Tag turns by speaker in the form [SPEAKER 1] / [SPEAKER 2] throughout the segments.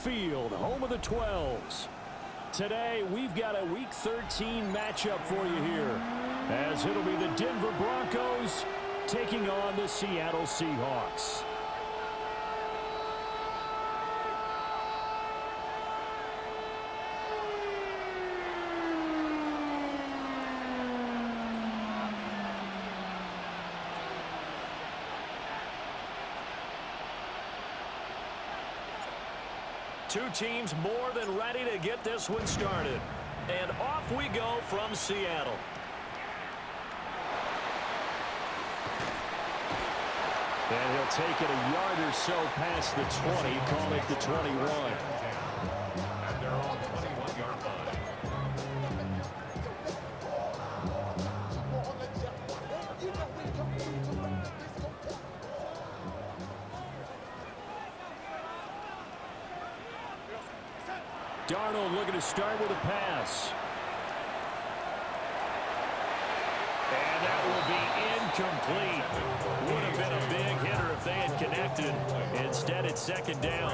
[SPEAKER 1] Field, home of the 12s. Today, we've got a Week 13 matchup for you here, as it'll be the Denver Broncos taking on the Seattle Seahawks.
[SPEAKER 2] Two teams more than ready to get this one started. And off we go from Seattle.
[SPEAKER 1] And he'll take it a yard or so past the 20, call it the 21.
[SPEAKER 3] And they're on the 21-yard line.
[SPEAKER 1] Darnold looking to start with a pass.
[SPEAKER 2] And that will be incomplete. Would have been a big hitter if they had connected. Instead, it's second down.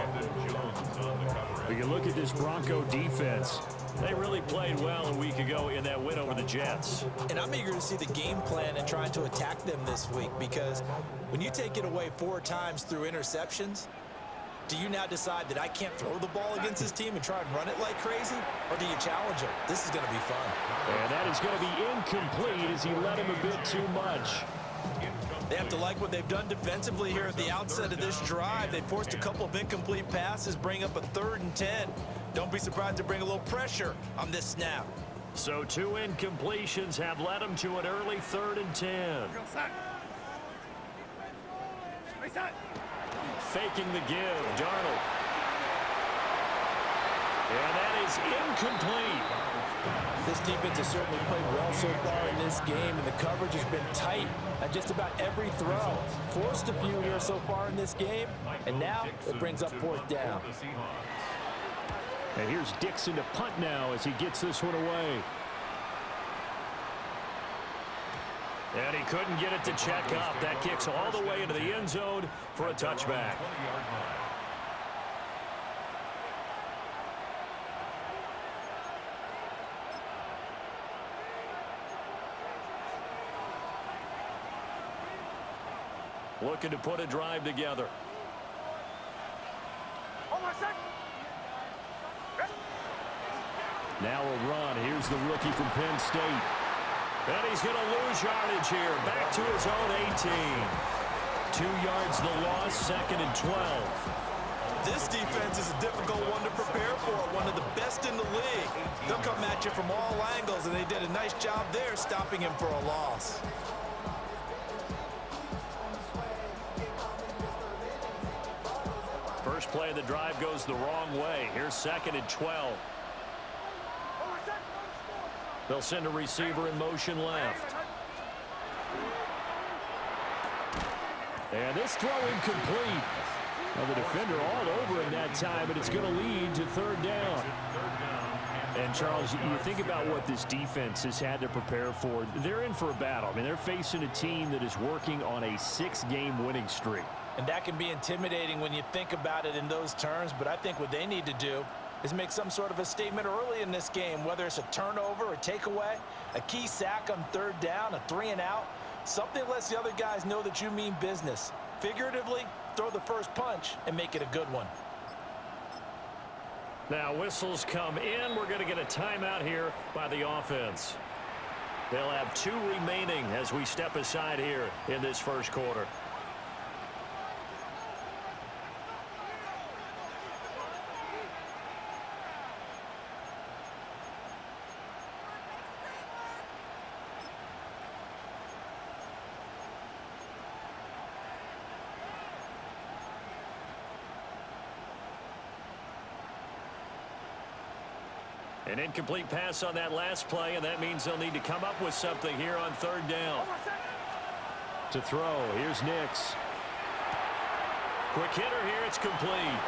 [SPEAKER 1] We can look at this Bronco defense.
[SPEAKER 2] They really played well a week ago in that win over the Jets.
[SPEAKER 4] And I'm eager to see the game plan and trying to attack them this week, because when you take it away 4 times through interceptions, do you now decide that I can't throw the ball against this team and try and run it like crazy? Or do you challenge them? This is going to be fun.
[SPEAKER 1] And that is going to be incomplete as he let him a bit too much.
[SPEAKER 4] They have to like what they've done defensively here at the outset of this drive. They forced a couple of incomplete passes, bring up a 3rd and 10. Don't be surprised to bring a little pressure on this snap.
[SPEAKER 2] So 2 incompletions have led them to an early 3rd and 10. Faking the give, Darnold. And that is incomplete.
[SPEAKER 5] This defense has certainly played well so far in this game, and the coverage has been tight at just about every throw. Forced a few here so far in this game, and now it brings up 4th down.
[SPEAKER 1] And here's Dixon to punt now as he gets this one away.
[SPEAKER 2] And he couldn't get it to check up. That kicks all the way into the end zone for a touchback. Looking to put a drive together.
[SPEAKER 1] Now a run. Here's the rookie from Penn State.
[SPEAKER 2] And he's going to lose yardage here. Back to his own 18.
[SPEAKER 1] 2 yards the loss, 2nd and 12.
[SPEAKER 4] This defense is a difficult one to prepare for, one of the best in the league. They'll come at you from all angles, and they did a nice job there stopping him for a loss.
[SPEAKER 2] First play of the drive goes the wrong way. Here's 2nd and 12. They'll send a receiver in motion left.
[SPEAKER 1] And this throw incomplete. Well, the defender all over him that time, but it's going to lead to 3rd down. And, Charles, you think about what this defense has had to prepare for. They're in for a battle. I mean, they're facing a team that is working on a 6-game winning streak.
[SPEAKER 4] And that can be intimidating when you think about it in those terms, but I think what they need to do is make some sort of a statement early in this game, whether it's a turnover, a takeaway, a key sack on 3rd down, a 3-and-out. Something lets the other guys know that you mean business. Figuratively, throw the first punch and make it a good one.
[SPEAKER 2] Now whistles come in. We're going to get a timeout here by the offense. They'll have 2 remaining as we step aside here in this first quarter. An incomplete pass on that last play, and that means they'll need to come up with something here on 3rd down.
[SPEAKER 1] To throw, here's Nix.
[SPEAKER 2] Quick hitter here, it's complete.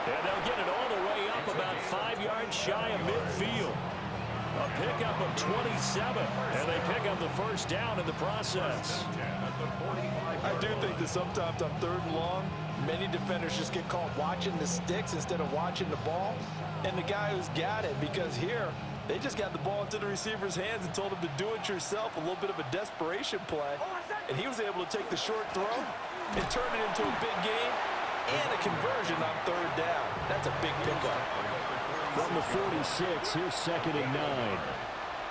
[SPEAKER 2] And they'll get it all the way up about 5 yards shy of midfield. A pickup of 27, and they pick up the first down in the process.
[SPEAKER 4] I do think that sometimes on 3rd and long, Many defenders just get caught watching the sticks instead of watching the ball. And the guy who's got it, because here, they just got the ball into the receiver's hands and told him to do it yourself, a little bit of a desperation play. And he was able to take the short throw and turn it into a big gain and a conversion on third down. That's a big pickup.
[SPEAKER 1] From the 46, here's 2nd and 9.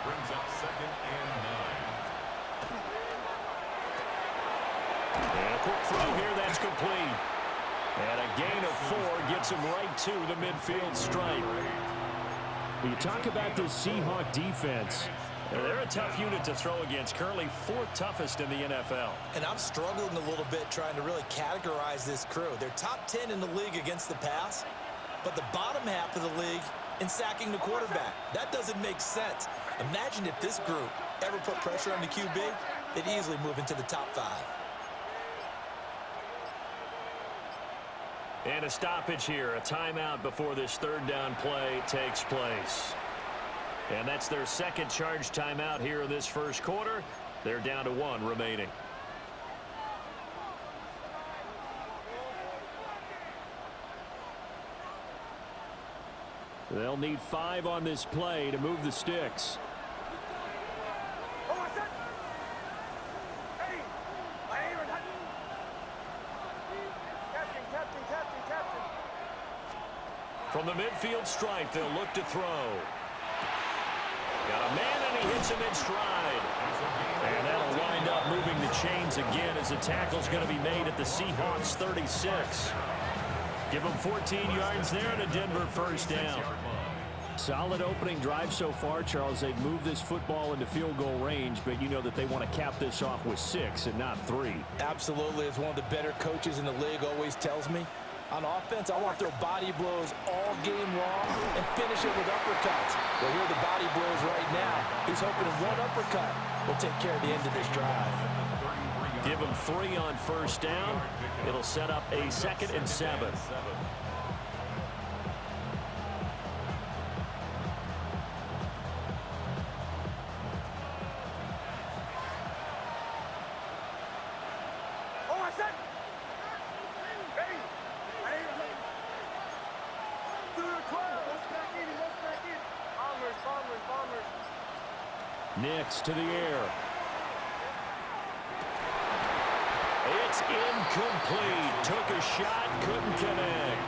[SPEAKER 3] Brings up 2nd and 9.
[SPEAKER 2] And a quick throw here, that's complete. And a gain of 4 gets him right to the midfield stripe.
[SPEAKER 1] You talk about this Seahawk defense.
[SPEAKER 2] They're a tough unit to throw against, currently 4th toughest in the NFL.
[SPEAKER 4] And I'm struggling a little bit trying to really categorize this crew. They're top 10 in the league against the pass, but the bottom half of the league in sacking the quarterback. That doesn't make sense. Imagine if this group ever put pressure on the QB, they'd easily move into the top 5.
[SPEAKER 2] And a stoppage here, a timeout before this third down play takes place. And that's their second charge timeout here in this first quarter. They're down to 1 remaining.
[SPEAKER 1] They'll need 5 on this play to move the sticks.
[SPEAKER 2] From the midfield stripe, they'll look to throw. Got a man, and he hits him in stride. And that'll wind up moving the chains again as the tackle's going to be made at the Seahawks 36. Give them 14 yards there and a Denver first down.
[SPEAKER 1] Solid opening drive so far, Charles. They've moved this football into field goal range, but you know that they want to cap this off with 6 and not 3.
[SPEAKER 4] Absolutely. As one of the better coaches in the league always tells me, on offense, I want their body blows all game long and finish it with uppercuts. Well, here are the body blows right now. He's hoping in one uppercut will take care of the end of this drive.
[SPEAKER 2] Give him 3 on first down. It'll set up a 2nd and 7.
[SPEAKER 1] Nix to the air.
[SPEAKER 2] It's incomplete. Took a shot, couldn't connect.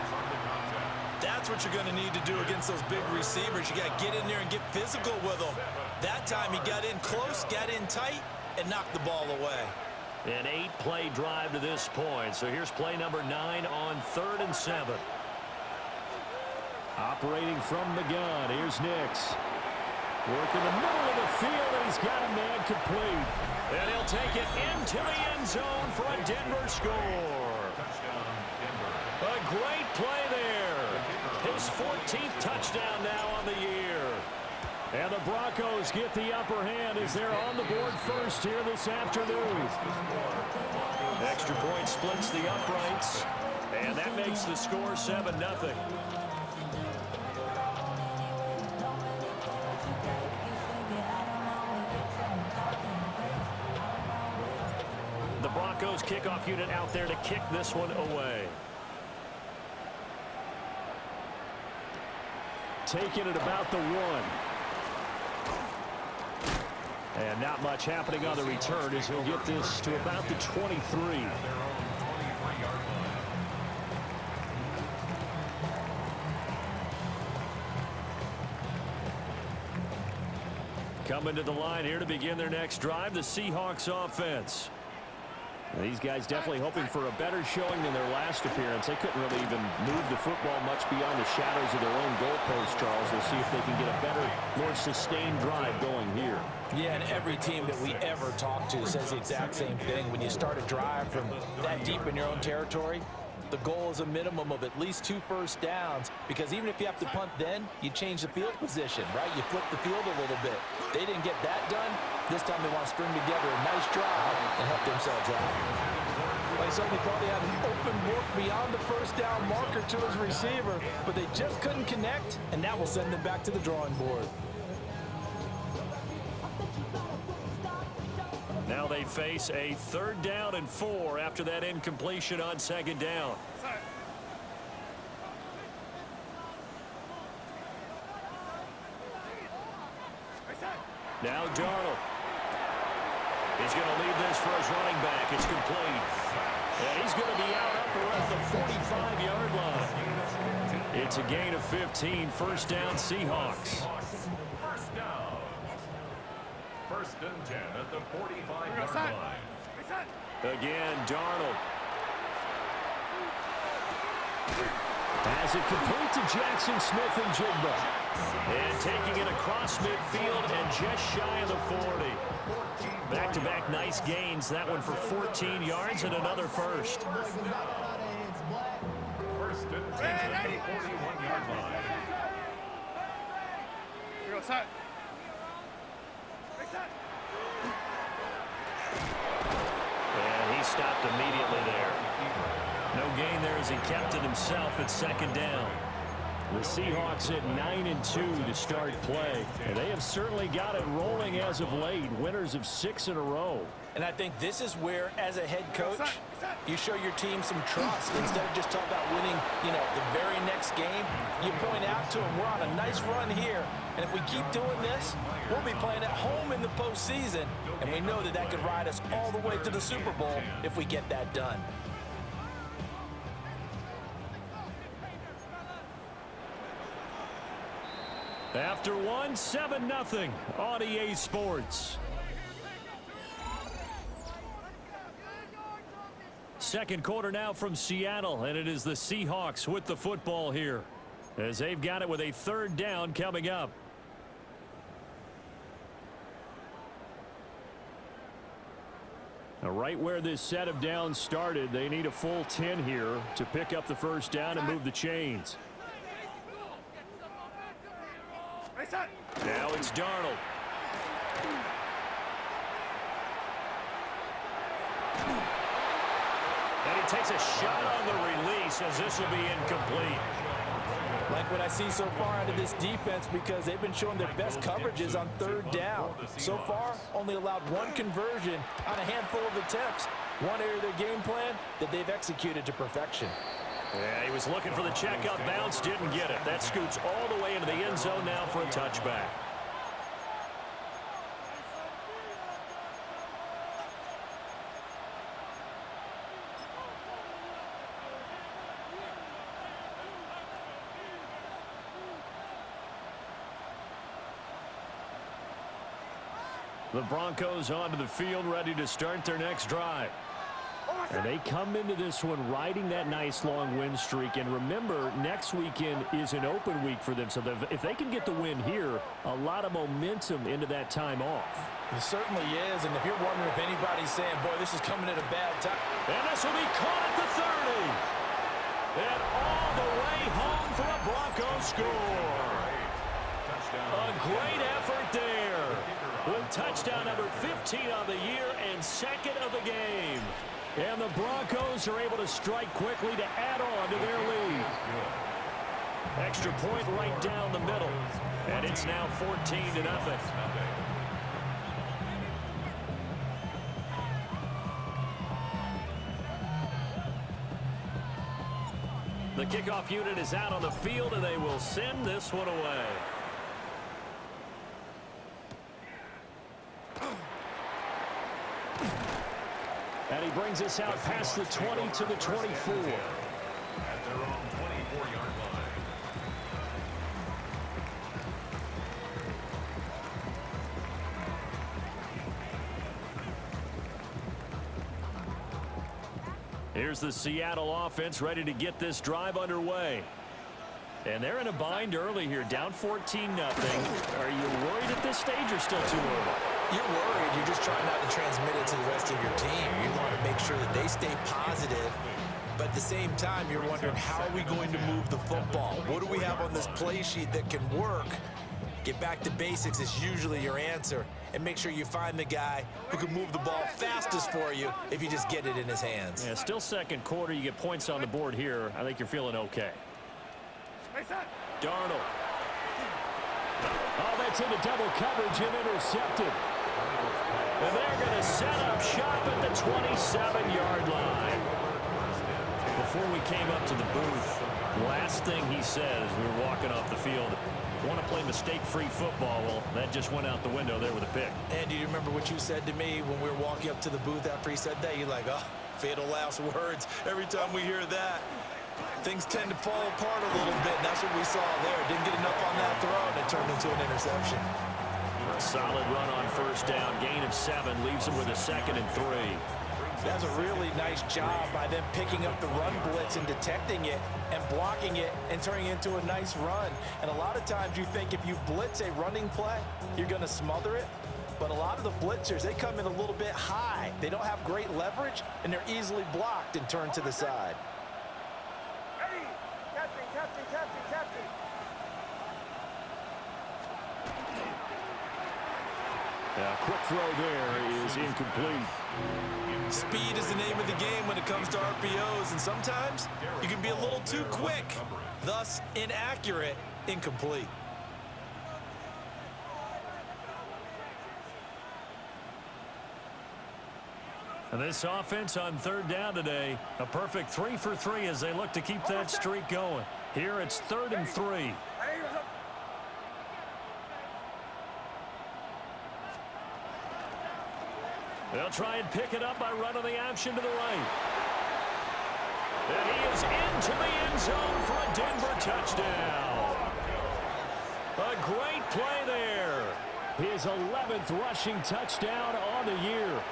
[SPEAKER 4] That's what you're going to need to do against those big receivers. You got to get in there and get physical with them. That time he got in close, got in tight, and knocked the ball away.
[SPEAKER 2] An 8-play drive to this point. So here's play number 9 on 3rd and 7.
[SPEAKER 1] Operating from the gun, here's Nix. Work in the middle of the field, and he's got a man complete.
[SPEAKER 2] And he'll take it into the end zone for a Denver score. A great play there. His 14th touchdown now on the year.
[SPEAKER 1] And the Broncos get the upper hand as they're on the board first here this afternoon.
[SPEAKER 2] Extra point splits the uprights, and that makes the score 7-0. The Broncos kickoff unit out there to kick this one away.
[SPEAKER 1] Taking it about the 1. And not much happening on the return as he'll get this to about the 23.
[SPEAKER 2] Coming to the line here to begin their next drive, the Seahawks offense.
[SPEAKER 1] These guys definitely hoping for a better showing than their last appearance. They couldn't really even move the football much beyond the shadows of their own goalpost, Charles. We'll see if they can get a better, more sustained drive going here.
[SPEAKER 4] Yeah, and every team that we ever talk to says the exact same thing. When you start a drive from that deep in your own territory, the goal is a minimum of at least 2 first downs, because even if you have to punt then, you change the field position, right? You flip the field a little bit. They didn't get that done. This time they want to string together a nice drive and help themselves out. They certainly thought they had an open look beyond the first down marker to his receiver, but they just couldn't connect, and that will send them back to the drawing board.
[SPEAKER 2] Now they they face a 3rd down and 4 after that incompletion on 2nd down. Now Darnold. He's going to lead this for his running back. It's complete. And he's going to be out up around the 45-yard line. It's a gain of 15. 1st down, Seahawks.
[SPEAKER 3] 1st down. 1st and 10 at the 45-yard line.
[SPEAKER 2] Again, Darnold.
[SPEAKER 1] Pass it complete to Jackson Smith and Jigba.
[SPEAKER 2] And taking it across midfield and just shy of the 40. Back-to-back nice gains. That one for 14 yards and another first.
[SPEAKER 3] 1st and 10 at the 41-yard line.
[SPEAKER 2] And he stopped immediately there. No gain there as he kept it himself at 2nd down.
[SPEAKER 1] The Seahawks at 9-2 to start play. And they have certainly got it rolling as of late. Winners of 6 in a row.
[SPEAKER 4] And I think this is where, as a head coach, you show your team some trust. Instead of just talking about winning, the very next game, you point out to them, we're on a nice run here. And if we keep doing this, we'll be playing at home in the postseason. And we know that could ride us all the way to the Super Bowl if we get that done.
[SPEAKER 1] After one, 7-0 on EA Sports. Second quarter now from Seattle, and it is the Seahawks with the football here as they've got it with a 3rd down coming up. Now, right where this set of downs started, they need a full 10 here to pick up the 1st down and move the chains.
[SPEAKER 2] Now it's Darnold. And he takes a shot on the release as this will be incomplete.
[SPEAKER 4] Like what I see so far out of this defense, because they've been showing their best coverages on 3rd down. So far, only allowed 1 conversion on a handful of attempts. One area of their game plan that they've executed to perfection.
[SPEAKER 2] Yeah, he was looking for the checkup bounce, didn't get it. That scoots all the way into the end zone now for a touchback.
[SPEAKER 1] The Broncos onto the field, ready to start their next drive. And they come into this one riding that nice long win streak. And remember, next weekend is an open week for them. So if they can get the win here, a lot of momentum into that time off.
[SPEAKER 4] It certainly is. And if you're wondering if anybody's saying, boy, this is coming at a bad time.
[SPEAKER 2] And this will be caught at the 30. And all the way home for a Broncos score. A great effort there. With touchdown number 15 on the year and 2nd of the game.
[SPEAKER 1] And the Broncos are able to strike quickly to add on to their lead.
[SPEAKER 2] Extra point right down the middle. And it's now 14-0. The kickoff unit is out on the field, and they will send this one away.
[SPEAKER 1] And he brings us out past the 20 to the 24.
[SPEAKER 3] At their own 24-yard line.
[SPEAKER 2] Here's the Seattle offense ready to get this drive underway. And they're in a bind early here, down 14-0. Are you worried at this stage or still too early?
[SPEAKER 4] You're worried. You're just trying not to transmit it to the rest of your team. You want to make sure that they stay positive. But at the same time, you're wondering, how are we going to move the football? What do we have on this play sheet that can work? Get back to basics is usually your answer. And make sure you find the guy who can move the ball fastest for you if you just get it in his hands.
[SPEAKER 1] Yeah, still second quarter. You get points on the board here. I think you're feeling okay.
[SPEAKER 2] Darnold.
[SPEAKER 1] Oh, that's into double coverage and intercepted.
[SPEAKER 2] And they're going to set up shop at the 27-yard line. Before we came up to the booth, last thing he said as we were walking off the field, want to play mistake-free football. Well, that just went out the window there with a pick.
[SPEAKER 4] And do you remember what you said to me when we were walking up to the booth after he said that? You're like, oh, fatal last words. Every time we hear that, things tend to fall apart a little bit. And that's what we saw there. Didn't get enough on that throw, and it turned into an interception.
[SPEAKER 2] A solid run on first down. Gain of 7 leaves him with a 2nd and 3.
[SPEAKER 4] That's a really nice job by them picking up the run blitz and detecting it and blocking it and turning it into a nice run. And a lot of times you think if you blitz a running play, you're going to smother it. But a lot of the blitzers, they come in a little bit high. They don't have great leverage, and they're easily blocked and turned to the side.
[SPEAKER 6] Hey, captain.
[SPEAKER 1] A quick throw there is incomplete.
[SPEAKER 4] Speed is the name of the game when it comes to RPOs, and sometimes you can be a little too quick, thus inaccurate, incomplete.
[SPEAKER 2] And this offense on 3rd down today, a perfect 3 for 3 as they look to keep that streak going. Here it's 3rd and 3. They'll try and pick it up by running the option to the right. And he is into the end zone for a Denver touchdown. A great play there.
[SPEAKER 1] His 11th rushing touchdown on the year.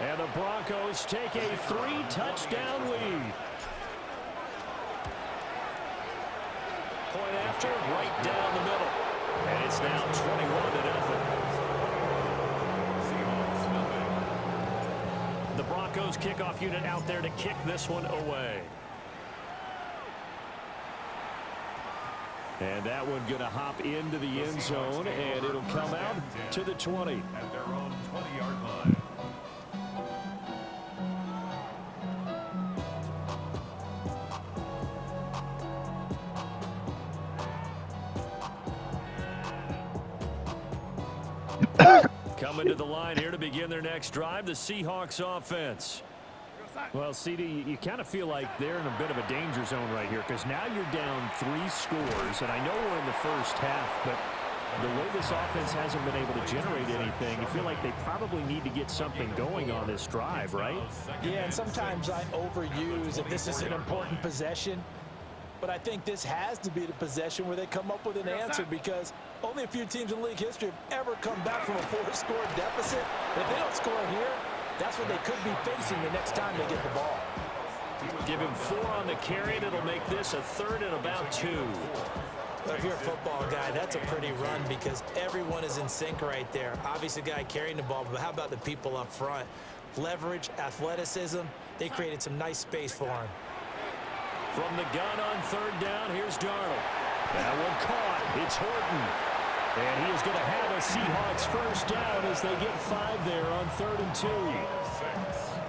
[SPEAKER 1] And the Broncos take a 3-touchdown lead.
[SPEAKER 2] Point after, right down the middle. And it's now 21-0. The Broncos kickoff unit out there to kick this one away.
[SPEAKER 1] And that one going to hop into the end zone, and it'll come out to the 20.
[SPEAKER 3] At their own 20-yard line.
[SPEAKER 2] Coming to the line here to begin their next drive, the Seahawks offense.
[SPEAKER 1] Well, CD, you kind of feel like they're in a bit of a danger zone right here because now you're down 3 scores, and I know we're in the first half, but the way this offense hasn't been able to generate anything, you feel like they probably need to get something going on this drive, right?
[SPEAKER 4] Yeah, and sometimes I overuse if this is an important possession. But I think this has to be the possession where they come up with an answer because only a few teams in league history have ever come back from a 4-score deficit. If they don't score here, that's what they could be facing the next time they get the ball.
[SPEAKER 2] Give him 4 on the carry, and it'll make this a 3rd and about 2.
[SPEAKER 4] But if you're a football guy, that's a pretty run because everyone is in sync right there. Obviously, the guy carrying the ball, but how about the people up front? Leverage, athleticism, they created some nice space for him.
[SPEAKER 2] From the gun on 3rd down, here's Darnold.
[SPEAKER 1] That one caught. It's Horton. And he is going to have a Seahawks first down as they get 5 there on 3rd and 2.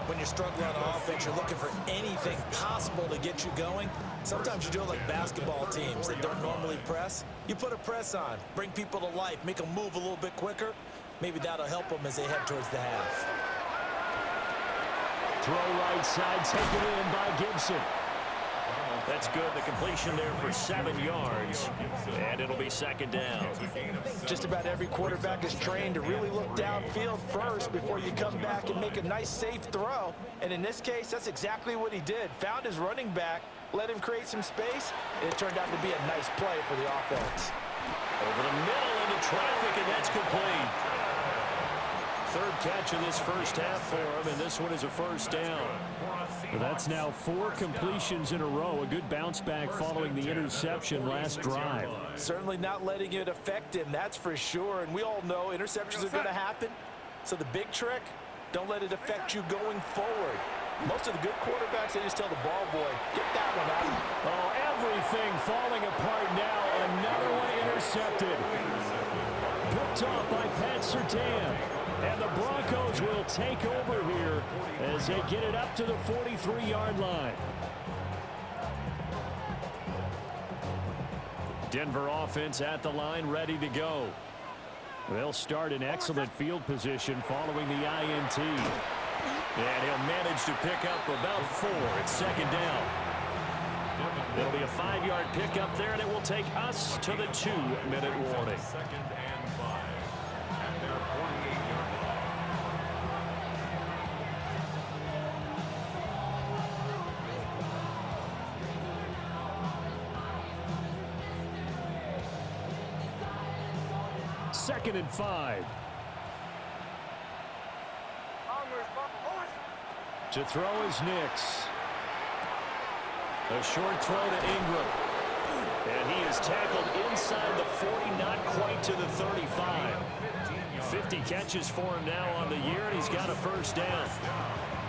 [SPEAKER 4] When you're struggling on offense, you're looking for anything possible to get you going. Sometimes you do it like basketball teams that don't normally press. You put a press on, bring people to life, make them move a little bit quicker. Maybe that'll help them as they head towards the half.
[SPEAKER 1] Throw right side, taken in by Gibson.
[SPEAKER 2] That's good. The completion there for 7 yards. And it'll be 2nd down.
[SPEAKER 4] Just about every quarterback is trained to really look downfield first before you come back and make a nice, safe throw. And in this case, that's exactly what he did. Found his running back, let him create some space, and it turned out to be a nice play for the offense.
[SPEAKER 2] Over the middle into traffic, and that's complete. 3rd catch of this first half for him, and this one is a first down.
[SPEAKER 1] Well, that's now 4 completions in a row. A good bounce back following the interception last drive.
[SPEAKER 4] Certainly not letting it affect him, that's for sure. And we all know interceptions are going to happen. So the big trick, don't let it affect you going forward. Most of the good quarterbacks, they just tell the ball boy, get that one out.
[SPEAKER 1] Oh, everything falling apart now. Another one intercepted. Picked off by Pat Surtain. And the Broncos will take over here as they get it up to the 43-yard line.
[SPEAKER 2] Denver offense at the line, ready to go.
[SPEAKER 1] They'll start in excellent field position following the INT.
[SPEAKER 2] And he'll manage to pick up about 4. It's second down. It'll be a 5-yard pickup there, and it will take us to the 2-minute warning.
[SPEAKER 3] Second and 5 at their 48-yard line.
[SPEAKER 1] Second and 5. To throw is Nix. A short throw to Ingram. And he is tackled inside the 40, not quite to the 35. 50 catches for him now on the year, and he's got a first down.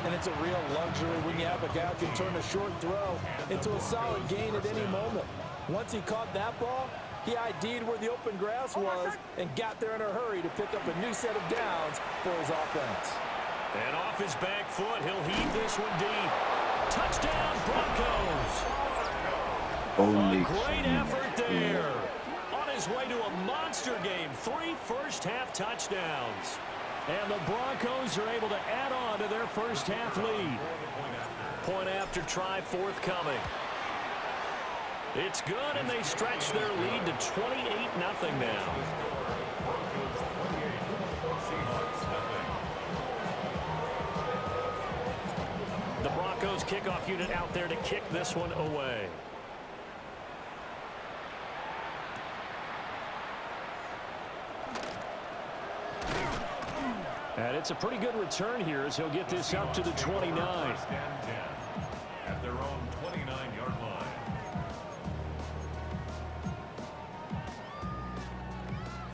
[SPEAKER 5] And it's a real luxury when you have a guy who can turn a short throw into a solid gain at any moment. Once he caught that ball, he ID'd where the open grass was and got there in a hurry to pick up a new set of downs for his offense.
[SPEAKER 2] And off his back foot, he'll heave this one deep. Touchdown, Broncos!
[SPEAKER 7] Hoe
[SPEAKER 2] A
[SPEAKER 7] Nix.
[SPEAKER 2] great effort there. On his way to a monster game. 3 first-half touchdowns.
[SPEAKER 1] And the Broncos are able to add on to their first-half lead.
[SPEAKER 2] Point after try forthcoming. It's good, and they stretch their lead to 28-0 now. The Broncos kickoff unit out there to kick this one away.
[SPEAKER 1] And it's a pretty good return here as he'll get this up to the 29.
[SPEAKER 3] First and 10 at their own 29-yard line.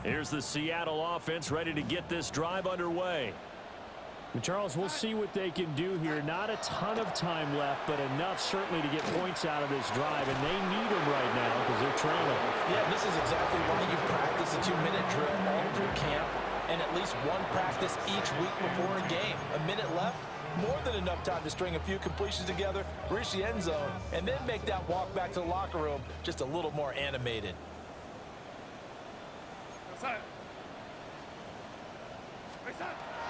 [SPEAKER 2] Here's the Seattle offense ready to get this drive underway.
[SPEAKER 1] And Charles, we'll see what they can do here. Not a ton of time left, but enough certainly to get points out of this drive, and they need them right now because they're trailing.
[SPEAKER 4] Yeah, this is exactly why you practice a 2-minute drill all through camp and at least one practice each week before a game. A minute left, more than enough time to string a few completions together, reach the end zone, and then make that walk back to the locker room just a little more animated.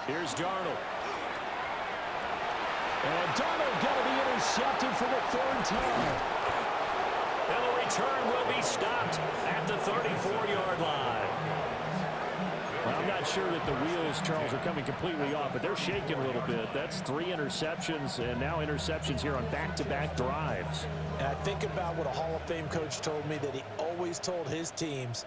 [SPEAKER 1] Here's Darnold. And Darnold going to be intercepted for the 3rd time.
[SPEAKER 2] And the return will be stopped at the 34-yard line.
[SPEAKER 1] Well, I'm not sure that the wheels, Charles, are coming completely off, but they're shaking a little bit. That's 3 interceptions, and now interceptions here on back-to-back drives.
[SPEAKER 4] And I think about what a Hall of Fame coach told me that he always told his teams,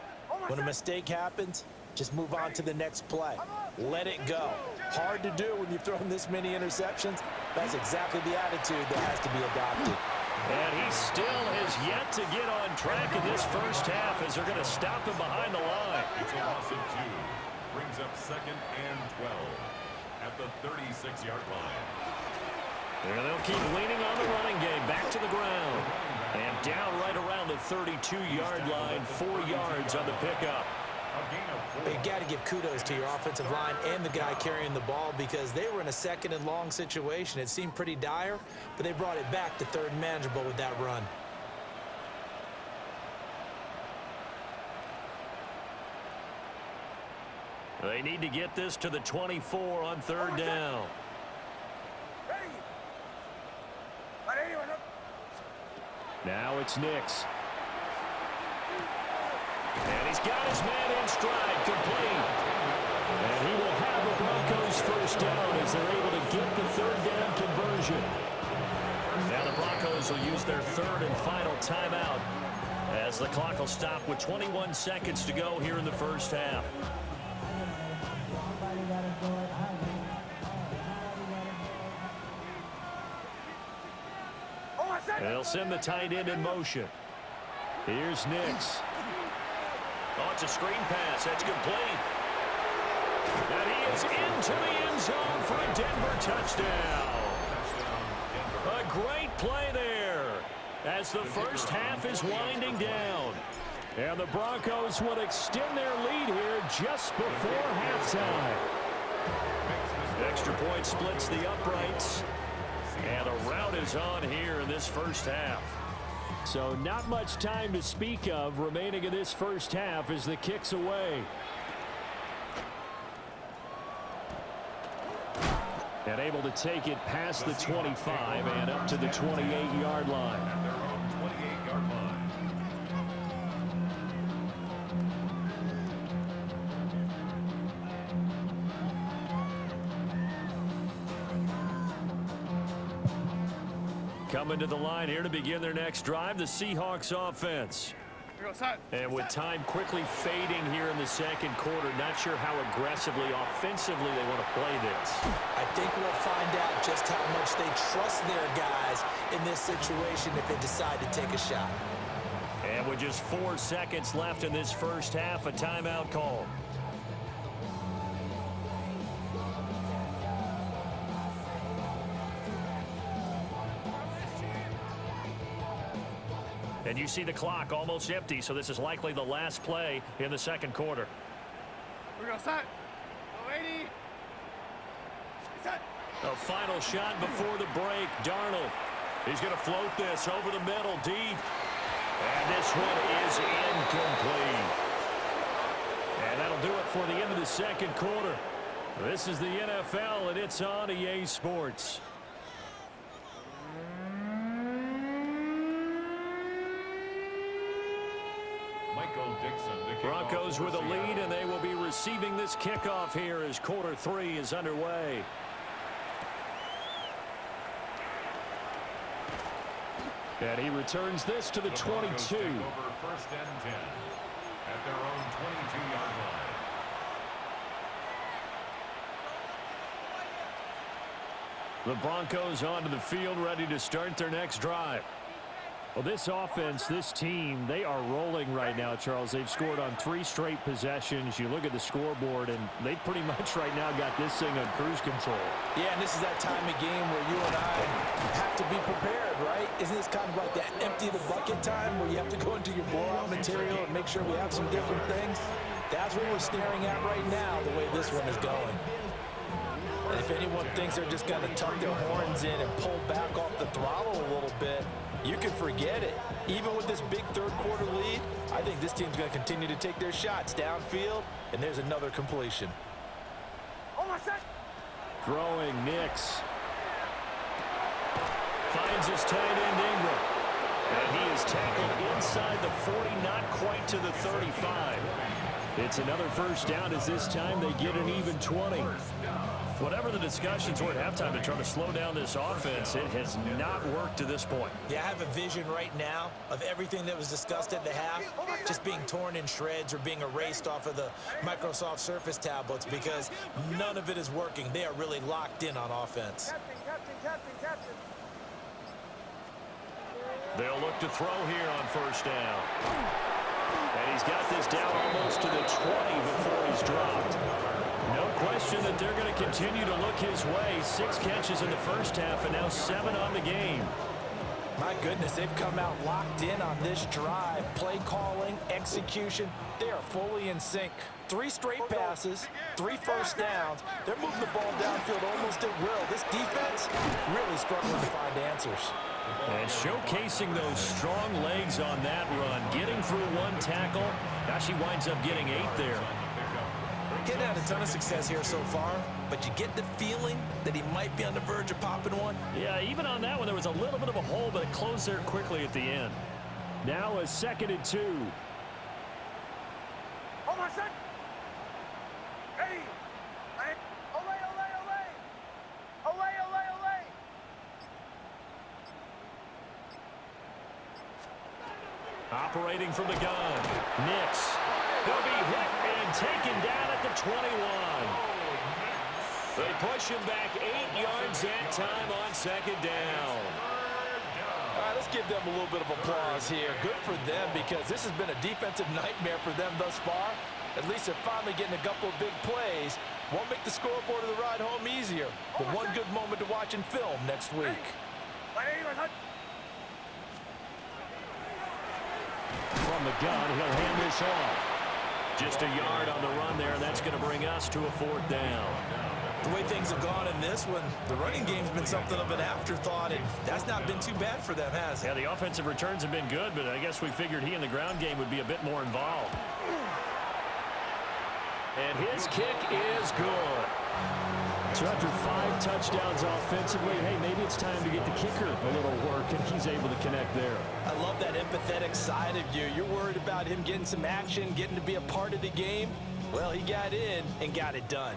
[SPEAKER 4] when a mistake happens, just move on to the next play. Let it go. Hard to do when you've thrown this many interceptions. That's exactly the attitude that has to be adopted.
[SPEAKER 2] And he still has yet to get on track in this first half as they're going to stop him behind the line.
[SPEAKER 3] It's a loss of 2. Brings up second and 12 at the 36-yard line.
[SPEAKER 2] And they'll keep leaning on the running game. Back to the ground. And down right around the 32-yard line. 4 yards on the pickup.
[SPEAKER 4] You got to give kudos to your offensive line and the guy carrying the ball because they were in a 2nd and long situation. It seemed pretty dire, but they brought it back to 3rd and manageable with that run.
[SPEAKER 2] They need to get this to the 24 on 3rd down.
[SPEAKER 1] Now it's Nix.
[SPEAKER 2] And he's got his man in stride, complete.
[SPEAKER 1] And he will have the Broncos first down as they're able to get the 3rd down conversion.
[SPEAKER 2] Now the Broncos will use their 3rd and final timeout as the clock will stop with 21 seconds to go here in the first half.
[SPEAKER 1] They'll send the tight end in motion. Here's Nix.
[SPEAKER 2] Oh, it's a screen pass. That's complete. And he is into the end zone for a Denver touchdown. A great play there as the first half is winding down.
[SPEAKER 1] And the Broncos will extend their lead here just before halftime.
[SPEAKER 2] Extra point splits the uprights. And a rout is on here in this first half.
[SPEAKER 1] So not much time to speak of remaining in this first half as the kick's away. And able to take it past the 25 and up to the 28-yard line.
[SPEAKER 3] At their own 28-yard line.
[SPEAKER 2] Coming to the line here to begin their next drive, the Seahawks offense. And with time quickly fading here in the second quarter, not sure how aggressively, offensively they want to play this.
[SPEAKER 4] I think we'll find out just how much they trust their guys in this situation if they decide to take a shot.
[SPEAKER 2] And with just 4 seconds left in this first half, a timeout call. And you see the clock almost empty, so this is likely the last play in the second quarter.
[SPEAKER 6] We're going to set. 80. Set.
[SPEAKER 2] A final shot before the break. Darnold. He's going to float this over the middle, deep. And this one is incomplete. And that'll do it for the end of the second quarter. This is the NFL, and it's on EA Sports. Broncos with a lead, and they will be receiving this kickoff here as quarter 3 is underway.
[SPEAKER 1] And he returns this to the 22.
[SPEAKER 3] Over 1st and 10 at their own 22-yard line.
[SPEAKER 1] The Broncos onto the field, ready to start their next drive. Well, this offense, this team, they are rolling right now, Charles. They've scored on 3 straight possessions. You look at the scoreboard, and they pretty much right now got this thing on cruise control.
[SPEAKER 4] Yeah, and this is that time of game where you and I have to be prepared, right? Isn't this kind of like that empty the bucket time where you have to go into your blowout material and make sure we have some different things? That's what we're staring at right now, the way this one is going. And if anyone thinks they're just going to tuck their horns in and pull back off the throttle a little bit, you can forget it. Even with this big third quarter lead, I think this team's going to continue to take their shots downfield, and there's another completion.
[SPEAKER 6] Almost set.
[SPEAKER 1] Throwing Nix.
[SPEAKER 2] Finds his tight end Ingram. And he is tackled inside the 40, not quite to the 35.
[SPEAKER 1] It's another first down as this time they get an even 20.
[SPEAKER 2] Whatever the discussions were at halftime to try to slow down this offense, it has not worked to this point.
[SPEAKER 4] Yeah, I have a vision right now of everything that was discussed at the half just being torn in shreds or being erased off of the Microsoft Surface tablets because none of it is working. They are really locked in on offense.
[SPEAKER 6] Captain.
[SPEAKER 2] They'll look to throw here on first down. And he's got this down almost to the 20 before he's dropped. No question that they're going to continue to look his way. 6 catches in the first half and now 7 on the game.
[SPEAKER 4] My goodness, they've come out locked in on this drive. Play calling, execution, they are fully in sync. 3 straight passes, 3 first downs. They're moving the ball downfield almost at will. This defense really struggling to find answers.
[SPEAKER 2] And showcasing those strong legs on that run. Getting through 1 tackle. Actually winds up getting 8 there.
[SPEAKER 4] Getting had a ton of success here so far, but you get the feeling that he might be on the verge of popping one.
[SPEAKER 2] Yeah, even on that one, there was a little bit of a hole, but it closed there quickly at the end.
[SPEAKER 1] Now a 2nd and 2.
[SPEAKER 6] Almost set. Ready. Olay.
[SPEAKER 2] Operating from the gun. Nix. He'll be hit and taken down at the 21. They push him back 8 yards that time on 2nd down.
[SPEAKER 4] All right, let's give them a little bit of applause here. Good for them because this has been a defensive nightmare for them thus far. At least they're finally getting a couple of big plays. Won't make the scoreboard of the ride home easier, but one good moment to watch in film next week.
[SPEAKER 1] From the gun, he'll hand this off.
[SPEAKER 2] Just a yard on the run there, and that's going to bring us to a 4th down.
[SPEAKER 4] The way things have gone in this one, the running game's been something of an afterthought, and that's not been too bad for them, has it?
[SPEAKER 2] Yeah, the offensive returns have been good, but I guess we figured he in the ground game would be a bit more involved. And his kick is good.
[SPEAKER 1] So after 5 touchdowns offensively, hey, maybe it's time to get the kicker a little work, and he's able to connect there.
[SPEAKER 4] I love that empathetic side of you. You're worried about him getting some action, getting to be a part of the game. Well, he got in and got it done.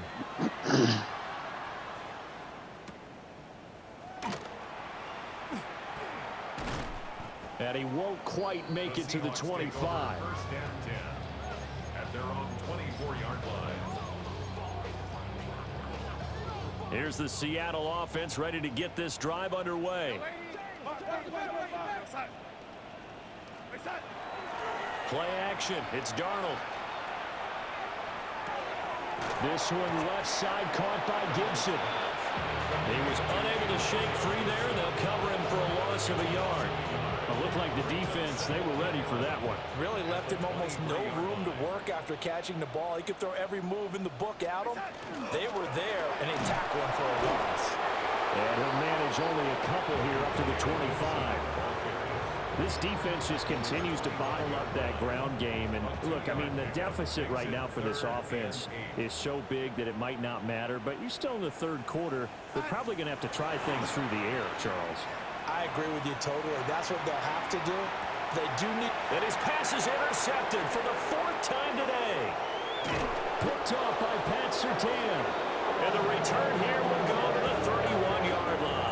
[SPEAKER 1] And he won't quite make it to the 25.
[SPEAKER 3] First and 10 at their own 24-yard line.
[SPEAKER 2] Here's the Seattle offense ready to get this drive underway. Play action. It's Darnold.
[SPEAKER 1] This one left side caught by Gibson.
[SPEAKER 2] He was unable to shake free there. They'll cover him for a loss of a yard.
[SPEAKER 1] It looked like the defense, they were ready for that one.
[SPEAKER 4] Really left him almost no room to work after catching the ball. He could throw every move in the book at him. They were there, and they tackled him for a loss.
[SPEAKER 1] And he'll manage only a couple here up to the 25. This defense just continues to bottle up that ground game. And look, I mean, the deficit right now for this offense is so big that it might not matter. But you're still in the third quarter. They're probably going to have to try things through the air, Charles.
[SPEAKER 4] I agree with you totally. That's what they'll have to do. They do need...
[SPEAKER 2] And his pass is intercepted for the 4th time today.
[SPEAKER 1] Picked off by Pat Surtain.
[SPEAKER 2] And the return here will go to the 31-yard line.